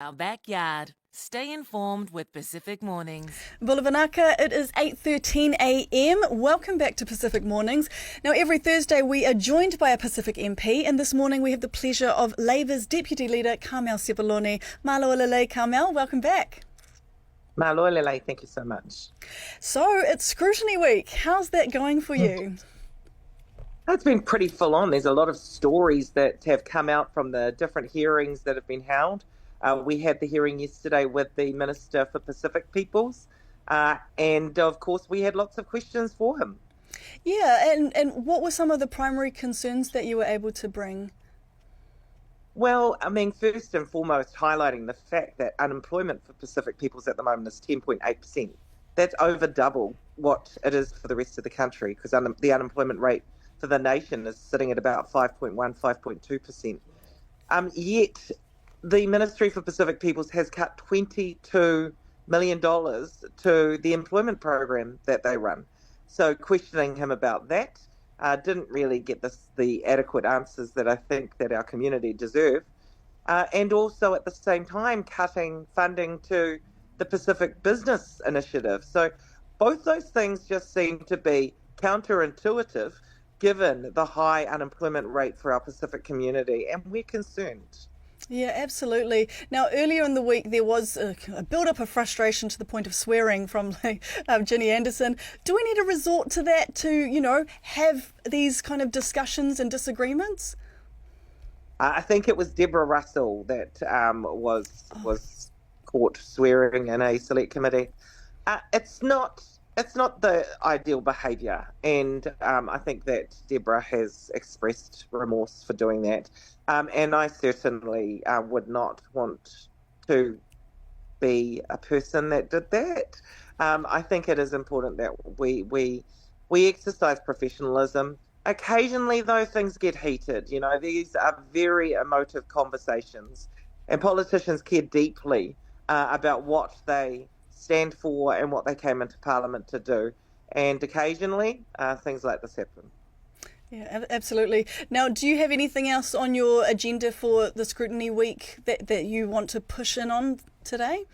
Our backyard. Stay informed with Pacific Mornings. Bulavanaka, it is 8:13 a.m. Welcome back to Pacific Mornings. Now, every Thursday we are joined by a Pacific MP, and this morning we have the pleasure of Labour's Deputy Leader, Carmel Sepuloni. Malo alele, Carmel, welcome back. Malo alele, thank you so much. So, it's Scrutiny Week. How's that going for you? It's been pretty full on. There's a lot of stories that have come out from the different hearings that have been held. We had the hearing yesterday with the Minister for Pacific Peoples, and of course we had lots of questions for him. Yeah, and what were some of the primary concerns that you were able to bring? Well, I mean, first and foremost, highlighting the fact that unemployment for Pacific Peoples at the moment is 10.8%. That's over double what it is for the rest of the country, because the unemployment rate for the nation is sitting at about 5.1, 5.2%. Yet the Ministry for Pacific Peoples has cut $22 million to the employment program that they run. So questioning him about that didn't really get the adequate answers that I think that our community deserve. And also at the same time cutting funding to the Pacific Business Initiative. So both those things just seem to be counterintuitive given the high unemployment rate for our Pacific community, and we're concerned. Yeah, absolutely. Now, earlier in the week, there was a build-up of frustration to the point of swearing from Ginny Anderson. Do we need to resort to that to, have these kind of discussions and disagreements? I think it was Deborah Russell that was caught swearing in a select committee. It's not the ideal behaviour, and I think that Deborah has expressed remorse for doing that. And I certainly would not want to be a person that did that. I think it is important that we exercise professionalism. Occasionally, though, things get heated. These are very emotive conversations, and politicians care deeply about what they stand for and what they came into Parliament to do. And occasionally, things like this happen. Yeah, absolutely. Now, do you have anything else on your agenda for the Scrutiny Week that you want to push in on today?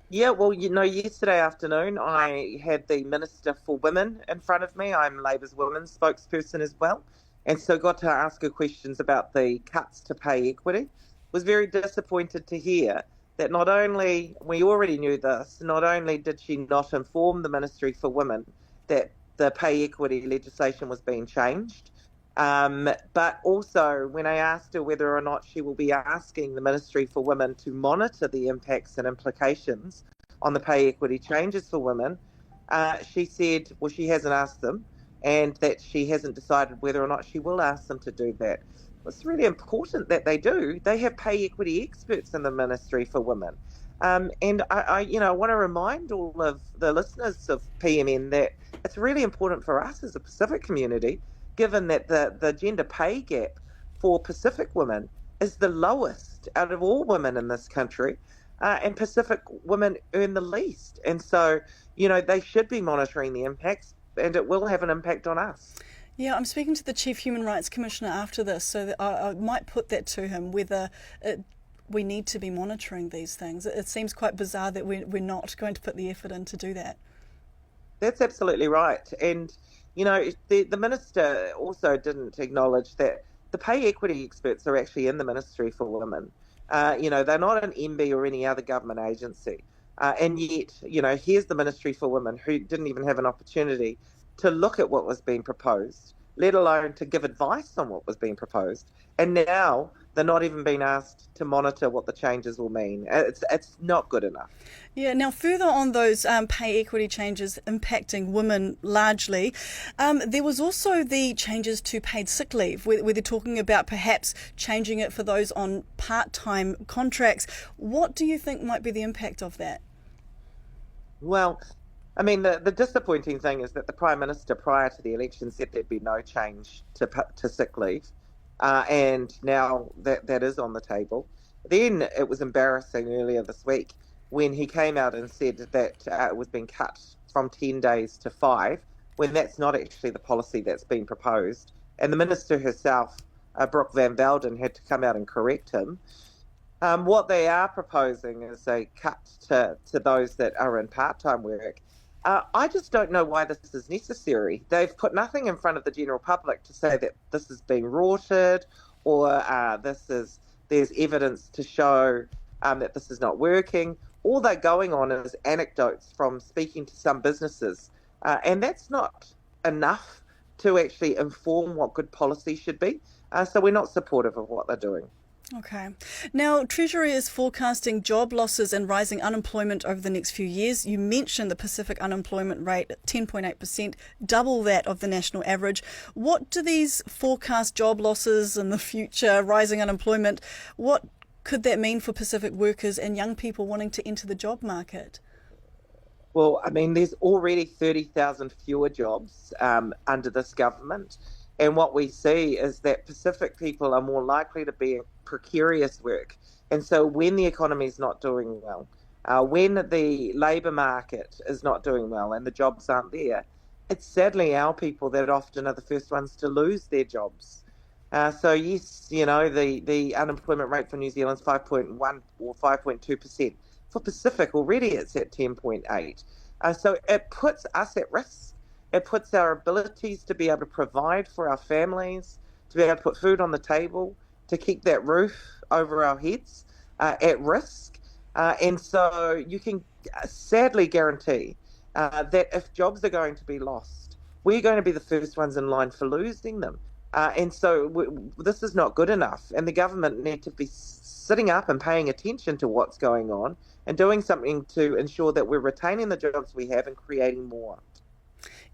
Yeah, well, yesterday afternoon I had the Minister for Women in front of me. I'm Labour's women's spokesperson as well. And so got to ask her questions about the cuts to pay equity. Was very disappointed to hear that not only, we already knew this, not only did she not inform the Ministry for Women that the pay equity legislation was being changed, but also when I asked her whether or not she will be asking the Ministry for Women to monitor the impacts and implications on the pay equity changes for women, she said, well, she hasn't asked them, and that she hasn't decided whether or not she will ask them to do that. It's really important that they do. They have pay equity experts in the Ministry for Women. And I want to remind all of the listeners of PMN that it's really important for us as a Pacific community, given that the gender pay gap for Pacific women is the lowest out of all women in this country, and Pacific women earn the least. And so, they should be monitoring the impacts, and it will have an impact on us. Yeah, I'm speaking to the Chief Human Rights Commissioner after this, so that I might put that to him, whether we need to be monitoring these things. It seems quite bizarre that we're not going to put the effort in to do that. That's absolutely right. And, the Minister also didn't acknowledge that the pay equity experts are actually in the Ministry for Women. They're not an MB or any other government agency. And yet, here's the Ministry for Women who didn't even have an opportunity to look at what was being proposed, let alone to give advice on what was being proposed. And now they're not even being asked to monitor what the changes will mean. It's not good enough. Yeah, now further on those pay equity changes impacting women largely, there was also the changes to paid sick leave, where they're talking about perhaps changing it for those on part-time contracts. What do you think might be the impact of that? Well, I mean, the disappointing thing is that the Prime Minister prior to the election said there'd be no change to sick leave, and now that is on the table. Then it was embarrassing earlier this week when he came out and said that it was being cut from 10 days to 5, when that's not actually the policy that's been proposed. And the Minister herself, Brooke Van Velden, had to come out and correct him. What they are proposing is a cut to those that are in part-time work. I just don't know why this is necessary. They've put nothing in front of the general public to say that this is being rorted or there's evidence to show that this is not working. All they're going on is anecdotes from speaking to some businesses, and that's not enough to actually inform what good policy should be. So we're not supportive of what they're doing. Okay. Now, Treasury is forecasting job losses and rising unemployment over the next few years. You mentioned the Pacific unemployment rate at 10.8%, double that of the national average. What do these forecast job losses in the future, rising unemployment, what could that mean for Pacific workers and young people wanting to enter the job market? Well, I mean, there's already 30,000 fewer jobs under this government. And what we see is that Pacific people are more likely to be in precarious work. And so when the economy is not doing well, when the labour market is not doing well and the jobs aren't there, it's sadly our people that often are the first ones to lose their jobs. So yes, the unemployment rate for New Zealand is 5.1 or 5.2%. For Pacific, already it's at 10.8. So it puts us at risk. It puts our abilities to be able to provide for our families, to be able to put food on the table, to keep that roof over our heads at risk. And so you can sadly guarantee that if jobs are going to be lost, we're going to be the first ones in line for losing them. And so this is not good enough. And the government need to be sitting up and paying attention to what's going on and doing something to ensure that we're retaining the jobs we have and creating more.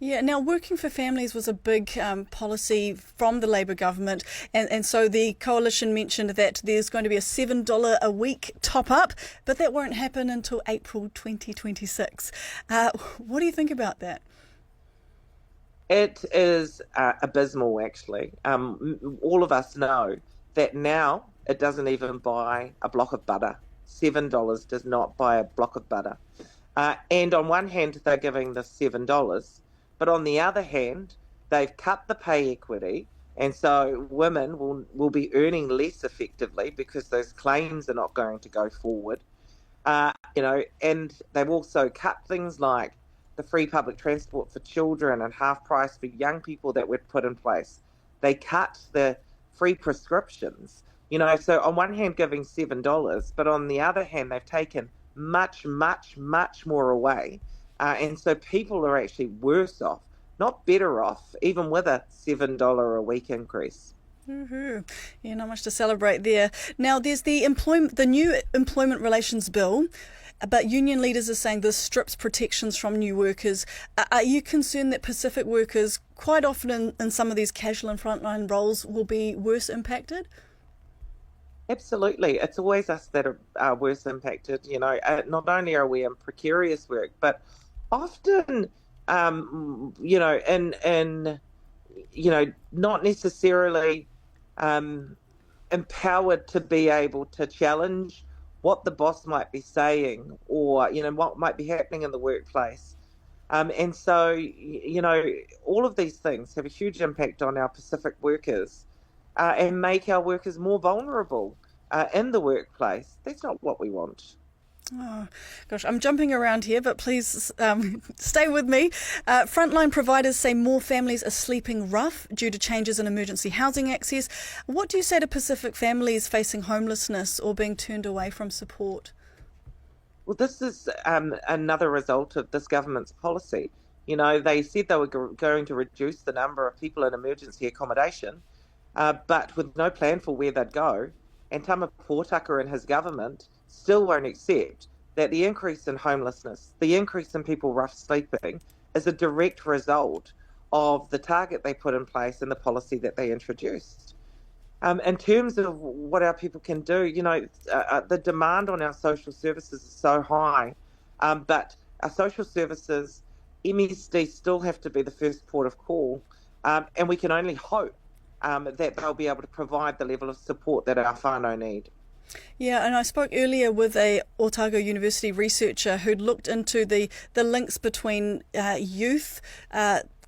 Yeah, now working for families was a big policy from the Labour government, and so the coalition mentioned that there's going to be a $7 a week top up, but that won't happen until April 2026. What do you think about that? It is abysmal, actually. All of us know that now it doesn't even buy a block of butter. $7 does not buy a block of butter. And on one hand, they're giving the $7, but on the other hand, they've cut the pay equity, and so women will be earning less effectively because those claims are not going to go forward. And they've also cut things like the free public transport for children and half price for young people that were put in place. They cut the free prescriptions. So on one hand giving $7, but on the other hand they've taken much, much, much more away. And so people are actually worse off, not better off, even with a $7 a week increase. Woohoo. Yeah, not much to celebrate there. Now, there's the new Employment Relations Bill, but union leaders are saying this strips protections from new workers. Are you concerned that Pacific workers, quite often in some of these casual and frontline roles, will be worse impacted? Absolutely. It's always us that are worse impacted. Not only are we in precarious work, but often, not necessarily empowered to be able to challenge what the boss might be saying or, what might be happening in the workplace. And so, all of these things have a huge impact on our Pacific workers and make our workers more vulnerable in the workplace. That's not what we want. Oh, gosh, I'm jumping around here, but please stay with me. Frontline providers say more families are sleeping rough due to changes in emergency housing access. What do you say to Pacific families facing homelessness or being turned away from support? Well, this is another result of this government's policy. They said they were going to reduce the number of people in emergency accommodation, but with no plan for where they'd go. And Tama Pōtaka and his government still won't accept that the increase in homelessness, the increase in people rough sleeping, is a direct result of the target they put in place and the policy that they introduced. In terms of what our people can do, the demand on our social services is so high, but our social services, MSD, still have to be the first port of call, and we can only hope that they'll be able to provide the level of support that our whānau need. Yeah, and I spoke earlier with a Aotearoa University researcher who'd looked into the links between youth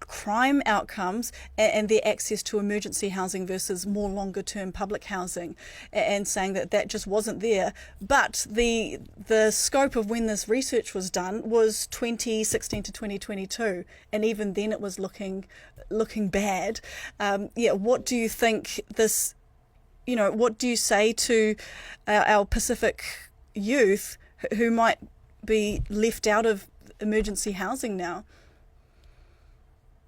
crime outcomes and their access to emergency housing versus more longer term public housing, and saying that that just wasn't there. But the scope of when this research was done was 2016 to 2022, and even then it was looking bad. What do you think this? What do you say to our Pacific youth who might be left out of emergency housing now?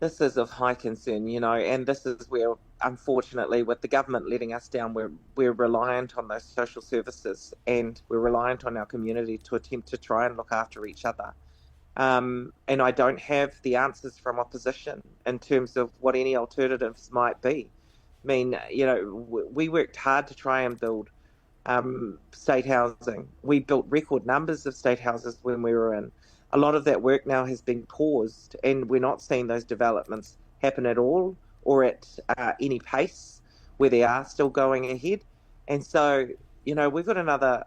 This is of high concern, and this is where, unfortunately, with the government letting us down, we're reliant on those social services, and we're reliant on our community to attempt to try and look after each other. And I don't have the answers from opposition in terms of what any alternatives might be. I mean, we worked hard to try and build state housing. We built record numbers of state houses when we were in. A lot of that work now has been paused, and we're not seeing those developments happen at all, or at any pace where they are still going ahead. And so, we've got another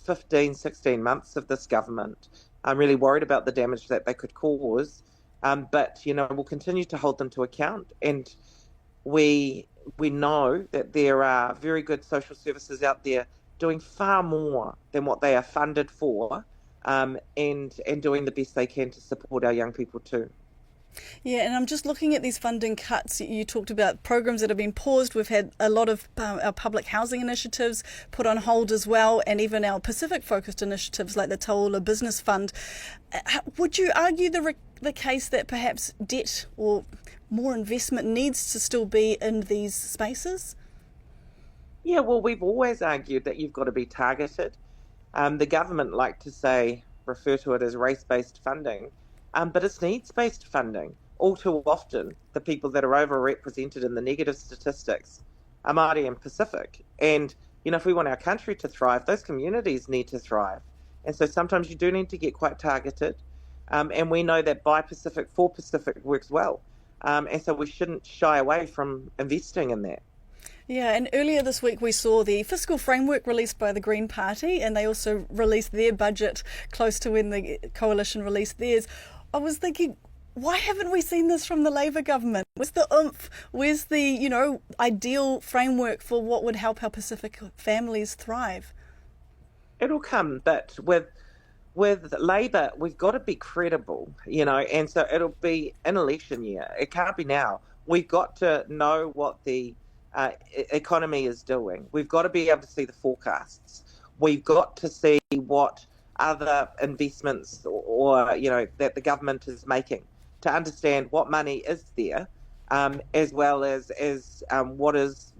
15, 16 months of this government. I'm really worried about the damage that they could cause, but, we'll continue to hold them to account. And we know that there are very good social services out there doing far more than what they are funded for, and doing the best they can to support our young people too. Yeah, and I'm just looking at these funding cuts. You talked about programs that have been paused. We've had a lot of our public housing initiatives put on hold as well, and even our Pacific-focused initiatives like the Taola Business Fund. Would you argue the case that perhaps debt or more investment needs to still be in these spaces? Yeah, well, we've always argued that you've got to be targeted. The government like to refer to it as race-based funding, but it's needs-based funding. All too often, the people that are overrepresented in the negative statistics are Māori and Pacific. And, if we want our country to thrive, those communities need to thrive. And so sometimes you do need to get quite targeted. And we know that by Pacific, for Pacific works well. And so we shouldn't shy away from investing in that. Yeah, and earlier this week we saw the fiscal framework released by the Green Party, and they also released their budget close to when the coalition released theirs. I was thinking, why haven't we seen this from the Labour government? Where's the oomph? Where's the, ideal framework for what would help our Pacific families thrive? It'll come, but with Labour, we've got to be credible, and so it'll be an election year. It can't be now. We've got to know what the economy is doing. We've got to be able to see the forecasts. We've got to see what other investments or that the government is making to understand what money is there, as well as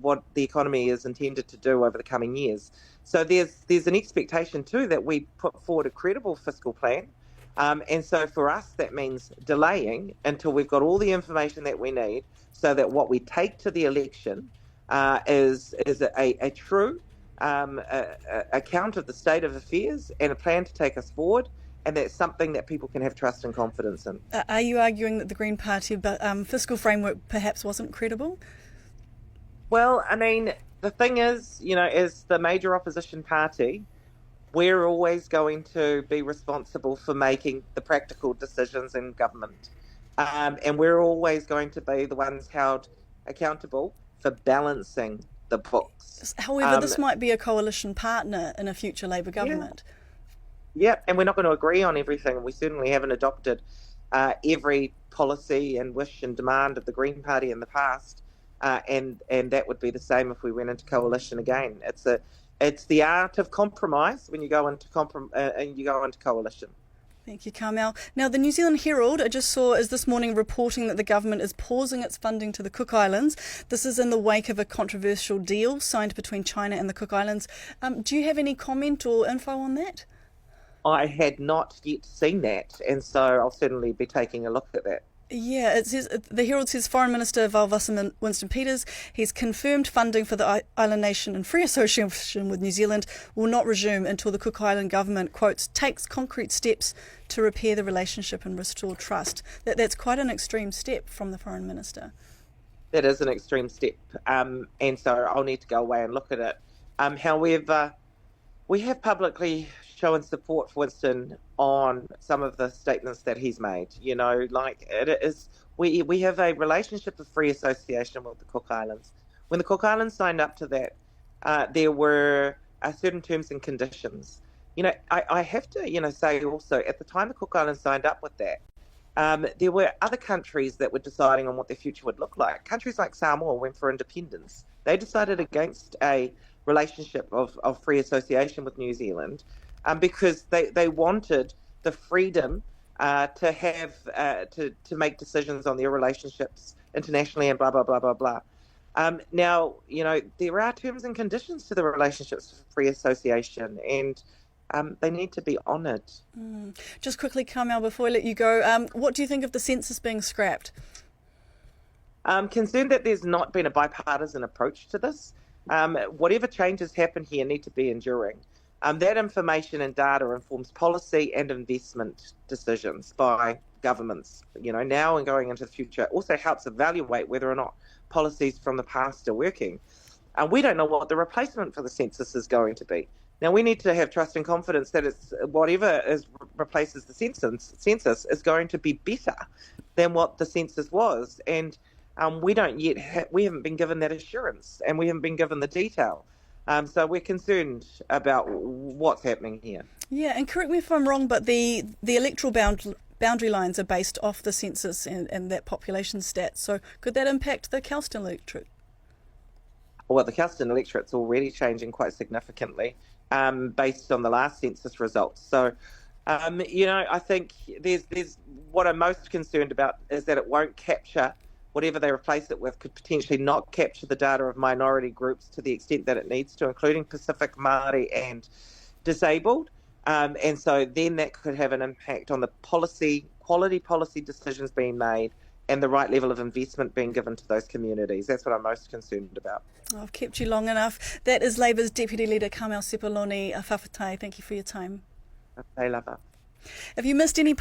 what the economy is intended to do over the coming years. So there's an expectation too that we put forward a credible fiscal plan. And so for us, that means delaying until we've got all the information that we need, so that what we take to the election is a true account of the state of affairs and a plan to take us forward, and that's something that people can have trust and confidence in. Are you arguing that the Green Party fiscal framework perhaps wasn't credible? Well, I mean, the thing is, as the major opposition party, we're always going to be responsible for making the practical decisions in government. And we're always going to be the ones held accountable for balancing the books. However, this might be a coalition partner in a future Labour government. Yeah, and we're not going to agree on everything. We certainly haven't adopted every policy and wish and demand of the Green Party in the past. And that would be the same if we went into coalition again. It's the art of compromise when you go into coalition. Thank you, Carmel. Now, the New Zealand Herald, I just saw, is this morning reporting that the government is pausing its funding to the Cook Islands. This is in the wake of a controversial deal signed between China and the Cook Islands. Do you have any comment or info on that? I had not yet seen that, and so I'll certainly be taking a look at that. Yeah, it says, the Herald says Foreign Minister Valvassan Winston-Peters, he's confirmed funding for the island nation in free association with New Zealand will not resume until the Cook Island government, quotes, takes concrete steps to repair the relationship and restore trust. That's quite an extreme step from the Foreign Minister. That is an extreme step, and so I'll need to go away and look at it. However, we have publicly shown support for Winston on some of the statements that he's made. Like, it is We have a relationship of free association with the Cook Islands. When the Cook Islands signed up to that, there were certain terms and conditions. I have to, say also, at the time the Cook Islands signed up with that, there were other countries that were deciding on what their future would look like. Countries like Samoa went for independence. They decided against a relationship of free association with New Zealand because they wanted the freedom to have to make decisions on their relationships internationally and blah blah blah blah blah. Now, there are terms and conditions to the relationships of free association, and they need to be honoured. Just quickly, Carmel, before I let you go, what do you think of the census being scrapped? I'm concerned that there's not been a bipartisan approach to this. Whatever changes happen here need to be enduring. That information and data informs policy and investment decisions by governments, now and going into the future. It also helps evaluate whether or not policies from the past are working. We don't know what the replacement for the census is going to be. Now, we need to have trust and confidence that replaces the census is going to be better than what the census was. And we haven't been given that assurance, and we haven't been given the detail. So we're concerned about what's happening here. Yeah, and correct me if I'm wrong, but the electoral boundary lines are based off the census and that population stat. So could that impact the Kelston electorate? Well, the Kelston electorate's already changing quite significantly based on the last census results. So, I think there's what I'm most concerned about is that it won't capture whatever they replace it with, could potentially not capture the data of minority groups to the extent that it needs to, including Pacific, Māori and disabled. And so then that could have an impact on the quality policy decisions being made and the right level of investment being given to those communities. That's what I'm most concerned about. I've kept you long enough. That is Labour's Deputy Leader Carmel Sepuloni. Whawhatai, thank you for your time. Okay, lover. If you missed any